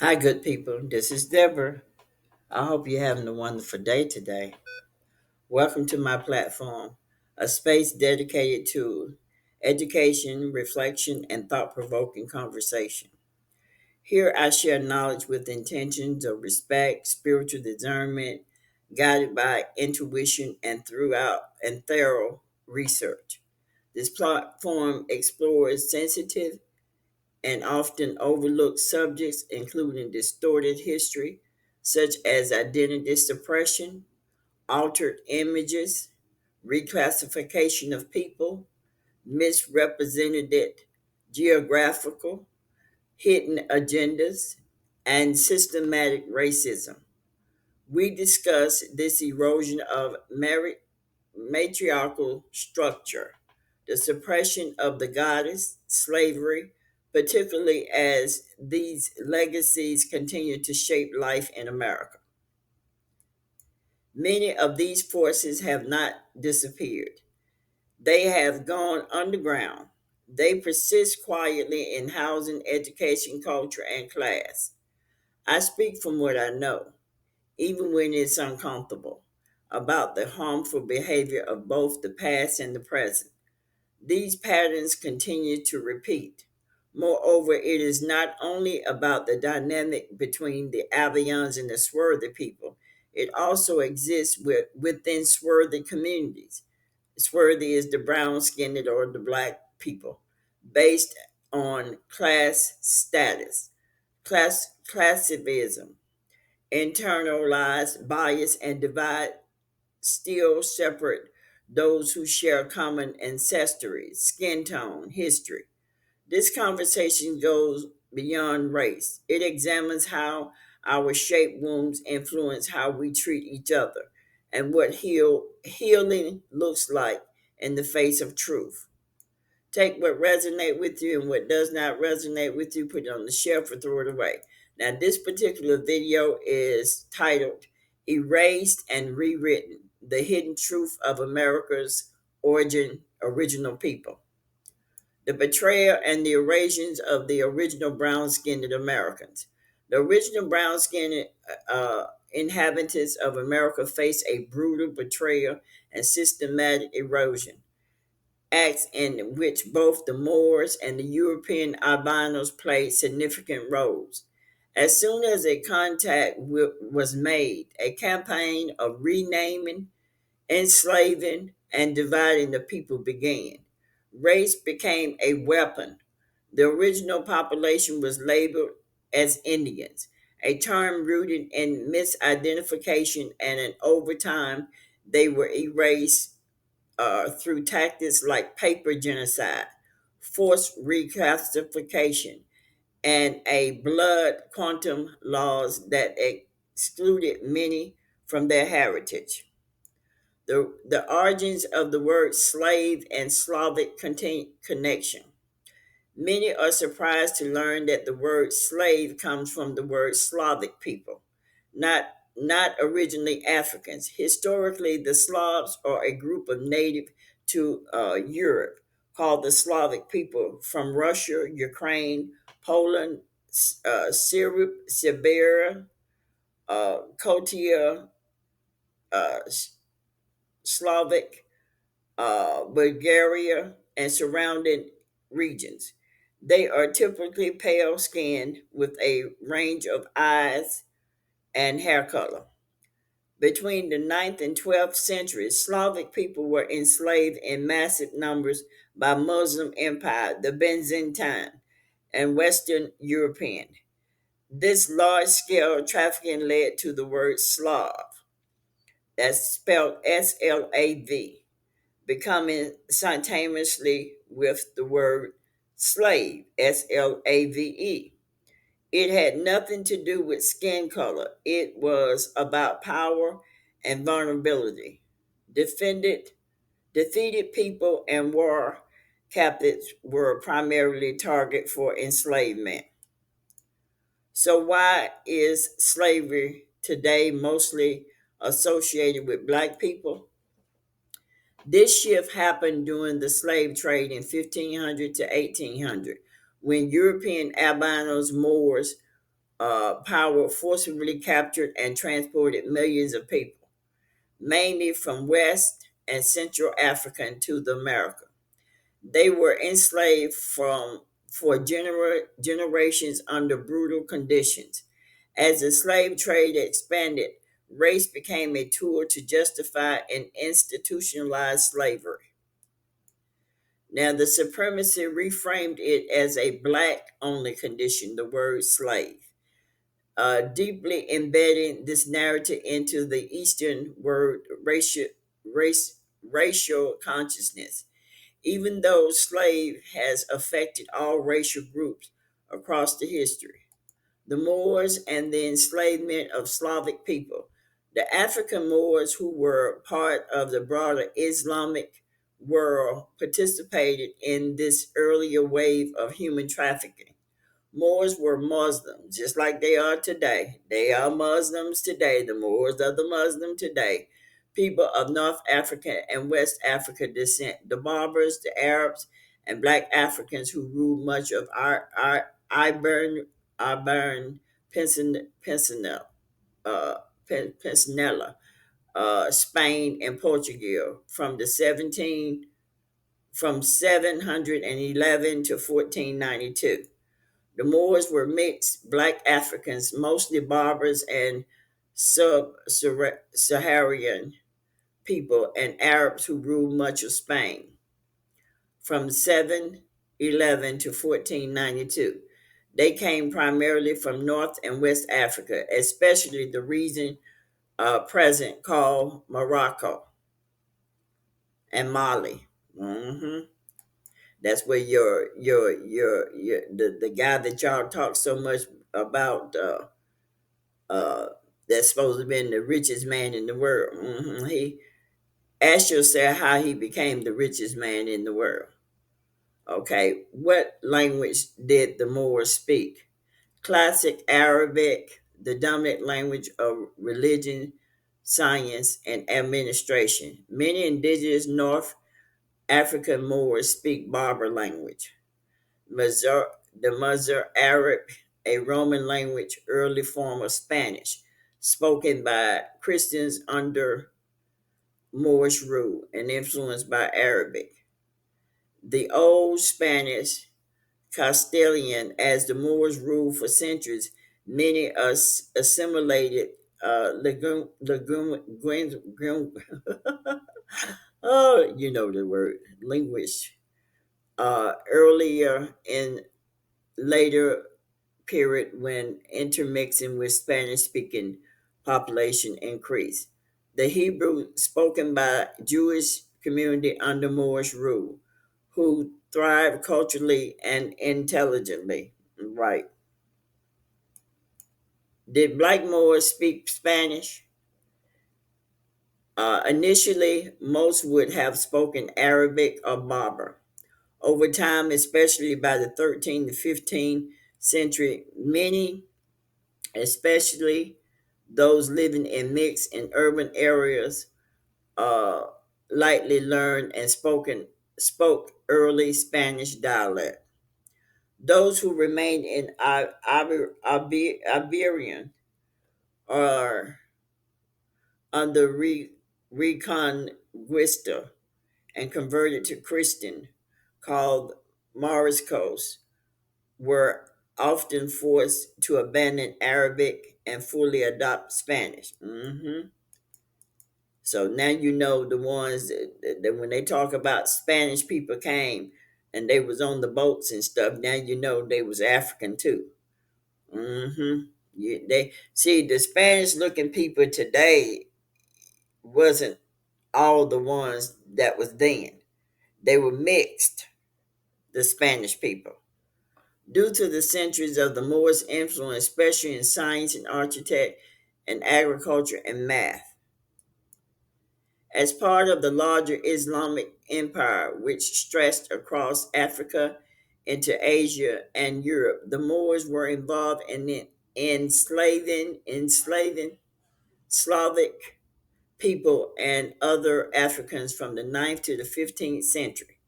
Hi, good people. This is Deborah. I hope you're having a wonderful day today. Welcome to my platform, a space dedicated to education, reflection, and thought provoking conversation. Here I share knowledge with intentions of respect, spiritual discernment, guided by intuition and throughout and thorough research. This platform explores sensitive and often overlooked subjects, including distorted history, such as identity suppression, altered images, reclassification of people, misrepresented geographical, hidden agendas, and systematic racism. We discuss this erosion of matriarchal structure, the suppression of the goddess, slavery, particularly as these legacies continue to shape life in America. Many of these forces have not disappeared. They have gone underground. They persist quietly in housing, education, culture, and class. I speak from what I know, even when it's uncomfortable, about the harmful behavior of both the past and the present. These patterns continue to repeat. Moreover, it is not only about the dynamic between the Albions and the Swarthy people, it also exists within Swarthy communities. Swarthy is the brown skinned or the black people, based on class status, classicism, internalized bias, and divide still separate those who share common ancestry, skin tone, history. This conversation goes beyond race. It examines how our shaped wounds influence how we treat each other and what healing looks like in the face of truth. Take what resonates with you and what does not resonate with you, put it on the shelf or throw it away. Now, this particular video is titled Erased and Rewritten: The Hidden Truth of America's Original People. The betrayal and the erasures of the original brown skinned Americans. The original brown skinned inhabitants of America face a brutal betrayal and systematic erosion, acts in which both the Moors and the European albinos played significant roles. As soon as a contact was made, a campaign of renaming, enslaving, and dividing the people began. Race became a weapon. The original population was labeled as Indians, a term rooted in misidentification, and in over time they were erased through tactics like paper genocide, forced reclassification, and a blood quantum laws that excluded many from their heritage. The origins of the word slave and Slavic connection. Many are surprised to learn that the word slave comes from the word Slavic people, not originally Africans. Historically, the Slavs are a group of native to Europe called the Slavic people from Russia, Ukraine, Poland, Siberia, Kotia, uh, Slavic, Bulgaria, and surrounding regions. They are typically pale skinned with a range of eyes and hair color. Between the ninth and 12th centuries, Slavic people were enslaved in massive numbers by Muslim Empire, the Byzantine, and Western European. This large scale trafficking led to the word Slav, that's spelled SLAV, becoming simultaneously with the word slave, SLAVE. It had nothing to do with skin color. It was about power and vulnerability. Defended, defeated people and war captives were primarily target for enslavement. So why is slavery today mostly associated with black people? This shift happened during the slave trade in 1500 to 1800, when European albinos, Moors, power forcibly captured and transported millions of people, mainly from West and Central Africa into the America. They were enslaved for generations under brutal conditions. As the slave trade expanded, race became a tool to justify and institutionalize slavery. Now, the supremacy reframed it as a black only condition, the word slave, deeply embedding this narrative into the Eastern word racial consciousness. Even though slave has affected all racial groups across the history, the Moors and the enslavement of Slavic people, the African Moors who were part of the broader Islamic world participated in this earlier wave of human trafficking. Moors were Muslims, just like they are today. They are Muslims today. The Moors are the Muslim today. People of North Africa and West Africa descent. The Berbers, the Arabs, and Black Africans who ruled much of our Iberian Peninsula, uh, Peninsula, Spain, and Portugal from 711 to 1492. The Moors were mixed black Africans, mostly Berbers and sub-Saharan people, and Arabs who ruled much of Spain from 711 to 1492. They came primarily from North and West Africa, especially the region present called Morocco and Mali. Mhm. That's where the guy that y'all talk so much about, uh, that's supposed to have been the richest man in the world. He asked yourself how he became the richest man in the world. Okay, what language did the Moors speak? Classic Arabic, the dominant language of religion, science, and administration. Many indigenous North African Moors speak Berber language. Mazar, the Mazar Arab, a Roman language, early form of Spanish, spoken by Christians under Moorish rule and influenced by Arabic. The Old Spanish Castilian, as the Moors ruled for centuries, many assimilated oh, you know the word, linguist, earlier in later period when intermixing with Spanish speaking population increased. The Hebrew spoken by Jewish community under Moorish rule, who thrived culturally and intelligently. Right. Did Black Moors speak Spanish? Initially, most would have spoken Arabic or Berber. Over time, especially by the 13th to 15th century, many, especially those living in mixed and urban areas, uh, lightly learned and spoke early Spanish dialect. Those who remained in Iberian or under Reconquista and converted to Christian, called Moriscos, were often forced to abandon Arabic and fully adopt Spanish. So now you know the ones that when they talk about Spanish people came and they was on the boats and stuff. Now you know they was African too. They see the Spanish looking people today wasn't all the ones that was then. They were mixed, the Spanish people. Due to the centuries of the Moors' influence, especially in science and architect and agriculture and math. As part of the larger Islamic empire, which stretched across Africa into Asia and Europe, the Moors were involved in enslaving Slavic people and other Africans from the 9th to the 15th century.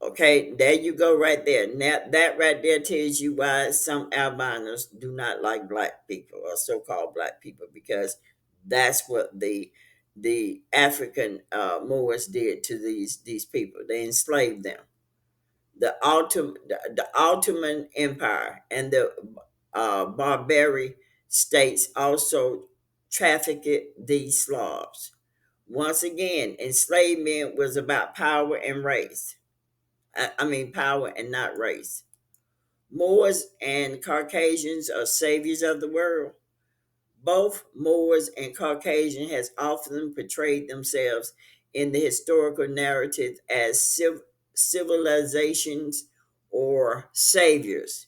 Okay, there you go right there. Now that right there tells you why some albinos do not like black people or so-called black people, because that's what the African Moors did to these people. They enslaved them. The Ottoman Empire and the Barbary states also trafficked these Slavs. Once again, enslavement was about power and race. I mean, power and not race. Moors and Caucasians are saviors of the world. Both Moors and Caucasian has often portrayed themselves in the historical narrative as civilizations or saviors,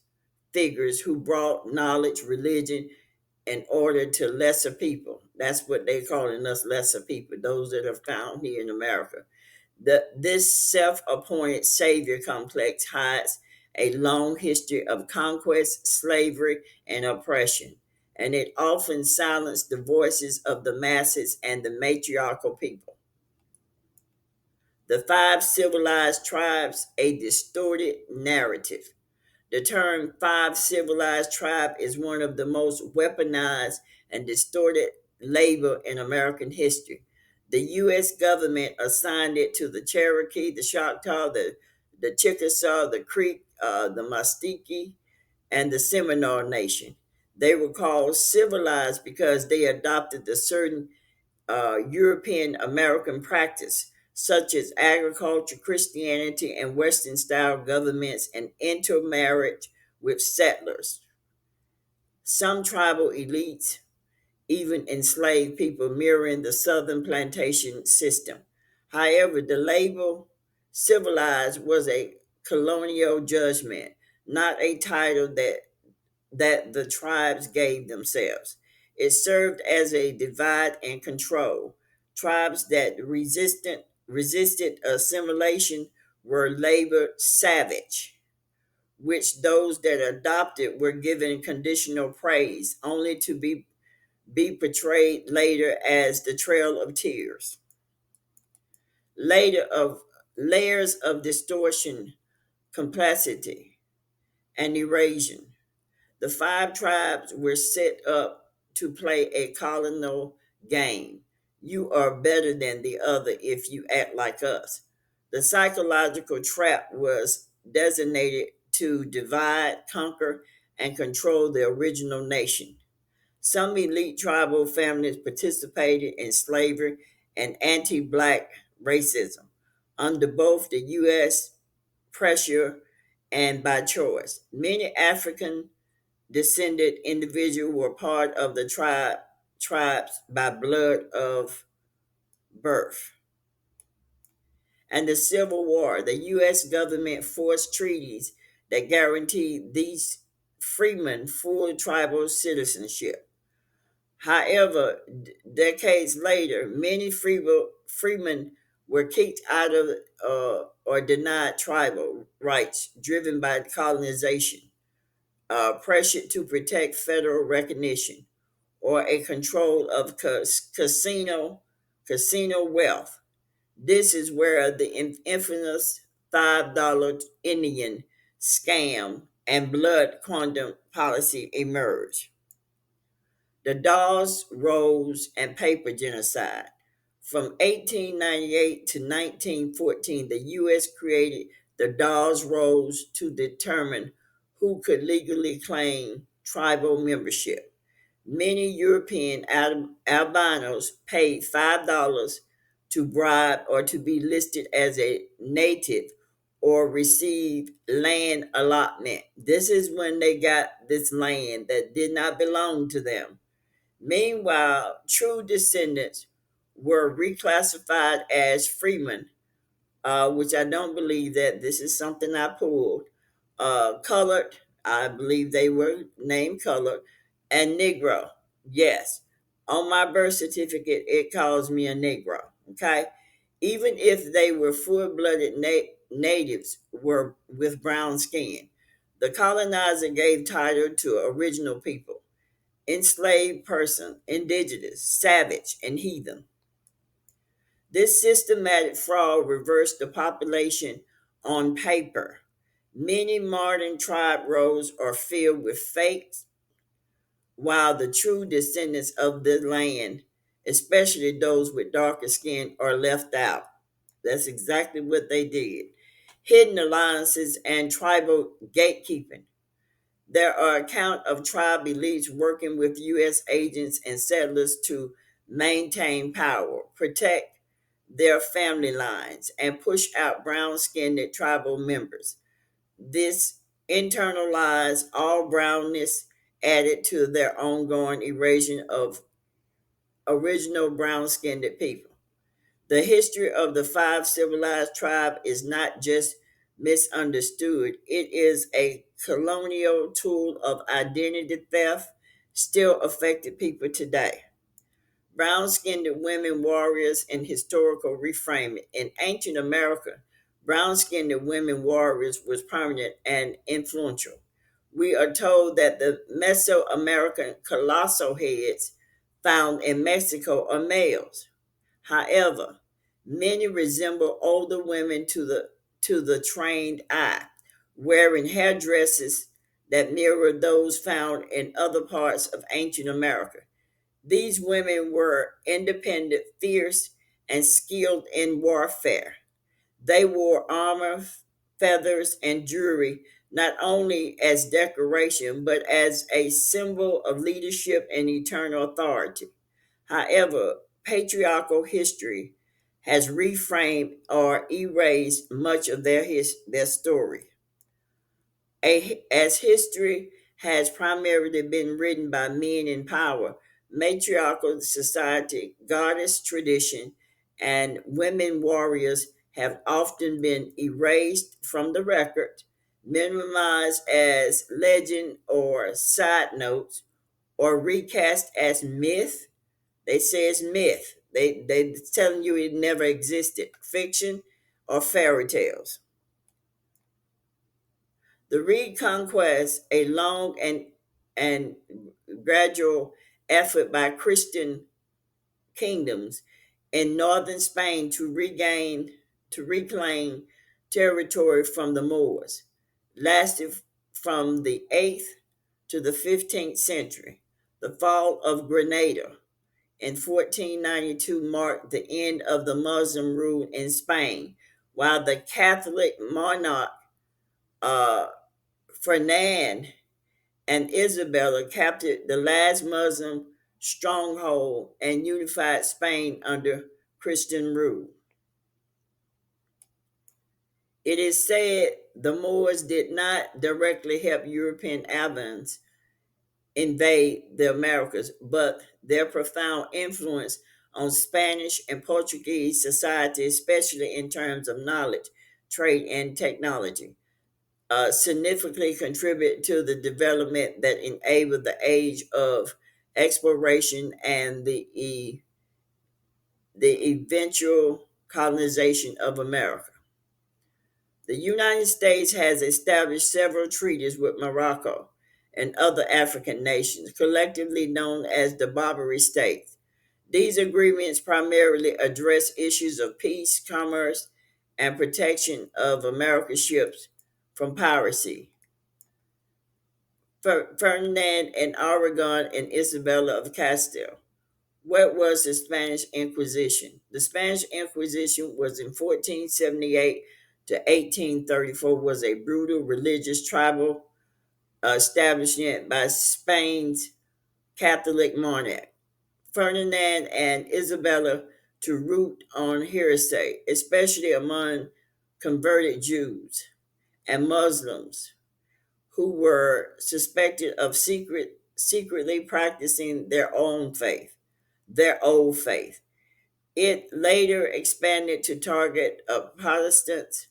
figures who brought knowledge, religion, and order to lesser people. That's what they're calling us, lesser people, those that are found here in America. This self appointed savior complex hides a long history of conquest, slavery, and oppression, and it often silenced the voices of the masses and the matriarchal people. The five civilized tribes, a distorted narrative. The term five civilized tribe is one of the most weaponized and distorted label in American history. The U.S. government assigned it to the Cherokee, the Choctaw, the Chickasaw, the Creek, the Muscogee, and the Seminole Nation. They were called civilized because they adopted the certain European American practice, such as agriculture, Christianity, and Western style governments, and intermarriage with settlers. Some tribal elites even enslaved people, mirroring the Southern plantation system. However, the label civilized was a colonial judgment, not a title that the tribes gave themselves. It served as a divide and control. Tribes that resisted assimilation were labeled savage, which those that adopted were given conditional praise, only to be portrayed later as the Trail of Tears. Later of layers of distortion, complexity, and erosion. The five tribes were set up to play a colonial game. You are better than the other if you act like us. The psychological trap was designated to divide, conquer, and control the original nation. Some elite tribal families participated in slavery and anti black racism under both the U.S. pressure and by choice. Many African descended individuals were part of the tribes by blood of birth. And the Civil War, the U.S. government forced treaties that guaranteed these freemen full tribal citizenship. However, decades later, many freemen were kicked out of or denied tribal rights driven by colonization, pressure to protect federal recognition, or a control of casino wealth. This is where the infamous $5 Indian scam and blood quantum policy emerged. The Dawes, Rose, and Paper genocide. From 1898 to 1914, the U.S. created the Dawes Rolls to determine who could legally claim tribal membership. Many European albinos paid $5 to bribe or to be listed as a native or receive land allotment. This is when they got this land that did not belong to them. Meanwhile, true descendants were reclassified as freemen, which I don't believe that this is something I pulled. Colored, I believe they were named colored, and Negro. Yes, on my birth certificate, it calls me a Negro. Okay, even if they were full-blooded natives, were with brown skin, the colonizer gave title to original people, enslaved person, indigenous, savage, and heathen. This systematic fraud reversed the population on paper. Many modern tribe roles are filled with fakes, while the true descendants of the land, especially those with darker skin, are left out. That's exactly what they did. Hidden alliances and tribal gatekeeping. There are accounts of tribe elites working with U.S. agents and settlers to maintain power, protect their family lines, and push out brown skinned tribal members. This internalized all brownness added to their ongoing erasure of original brown skinned people. The history of the five civilized tribes is not just misunderstood, it is a colonial tool of identity theft still affected people today. Brown skinned women warriors and historical reframing. In ancient America, brown skinned women warriors was prominent and influential. We are told that the Mesoamerican colossal heads found in Mexico are males. However, many resemble older women to the trained eye, wearing hairdresses that mirror those found in other parts of ancient America. These women were independent, fierce, and skilled in warfare. They wore armor, feathers, and jewelry not only as decoration but as a symbol of leadership and eternal authority. However, patriarchal history has reframed or erased much of their story. As history has primarily been written by men in power, matriarchal society, goddess tradition, and women warriors have often been erased from the record, minimized as legend or side notes, or recast as myth. They say it's myth. They telling you it never existed. Fiction or fairy tales. The reconquest, a long and gradual effort by Christian kingdoms in northern Spain to reclaim territory from the Moors, lasted from the 8th to the 15th century. The fall of Granada in 1492 marked the end of the Muslim rule in Spain, while the Catholic monarch uh, Ferdinand and Isabella captured the last Muslim stronghold and unified Spain under Christian rule. It is said the Moors did not directly help European Albans invade the Americas, but their profound influence on Spanish and Portuguese society, especially in terms of knowledge, trade, and technology, significantly contributed to the development that enabled the age of exploration and the eventual colonization of America. The United States has established several treaties with Morocco and other African nations, collectively known as the Barbary States. These agreements primarily address issues of peace, commerce, and protection of American ships from piracy. Ferdinand and Aragon and Isabella of Castile. What was the Spanish Inquisition? The Spanish Inquisition was in 1478 to 1834 was a brutal religious tribal establishment by Spain's Catholic monarch Ferdinand and Isabella to root on heresy, especially among converted Jews and Muslims who were suspected of secretly practicing their old faith. It later expanded to target Protestants,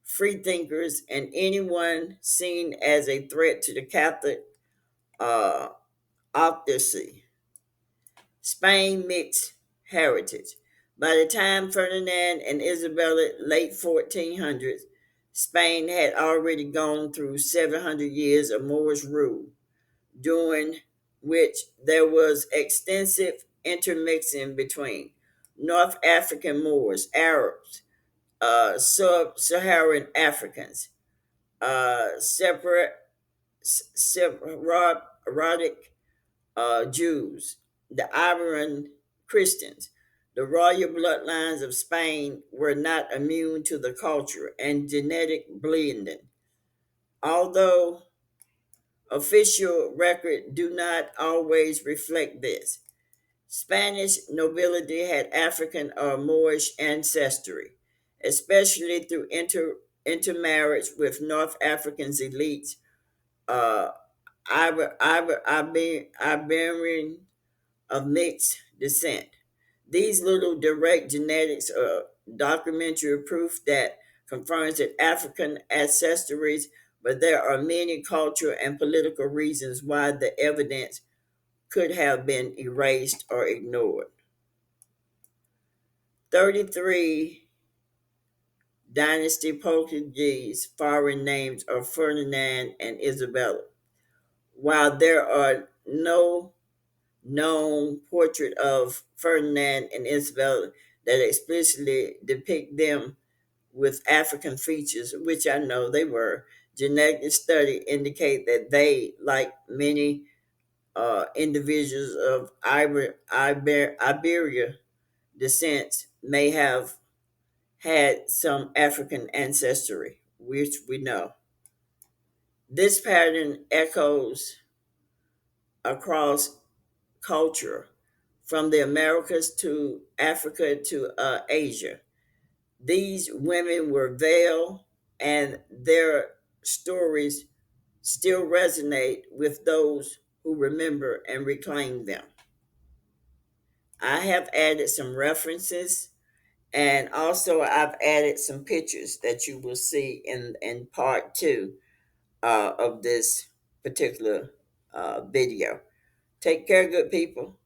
freethinkers, and anyone seen as a threat to the Catholic uh, orthodoxy. Spain mixed heritage. By the time Ferdinand and Isabella, late 1400s, Spain had already gone through 700 years of Moorish rule, during which there was extensive intermixing between North African Moors, Arabs, Sub-Saharan Africans, separate Sephardic Jews, the Ivory Christians. The royal bloodlines of Spain were not immune to the culture and genetic blending. Although official record do not always reflect this. Spanish nobility had African or Moorish ancestry, especially through intermarriage with North African elites, uh, Iberian of mixed descent. These little direct genetics are documentary proof that confirms that African ancestries, but there are many cultural and political reasons why the evidence could have been erased or ignored. 33 dynasty Portuguese foreign names are Ferdinand and Isabella. While there are no known portrait of Ferdinand and Isabella that explicitly depict them with African features, which I know they were, genetic study indicate that they, like many individuals of Iberia descent, may have had some African ancestry, which we know. This pattern echoes across culture, from the Americas to Africa to Asia. These women were veiled, and their stories still resonate with those who remember and reclaim them. I have added some references, and also I've added some pictures that you will see in part two of this particular video. Take care, good people.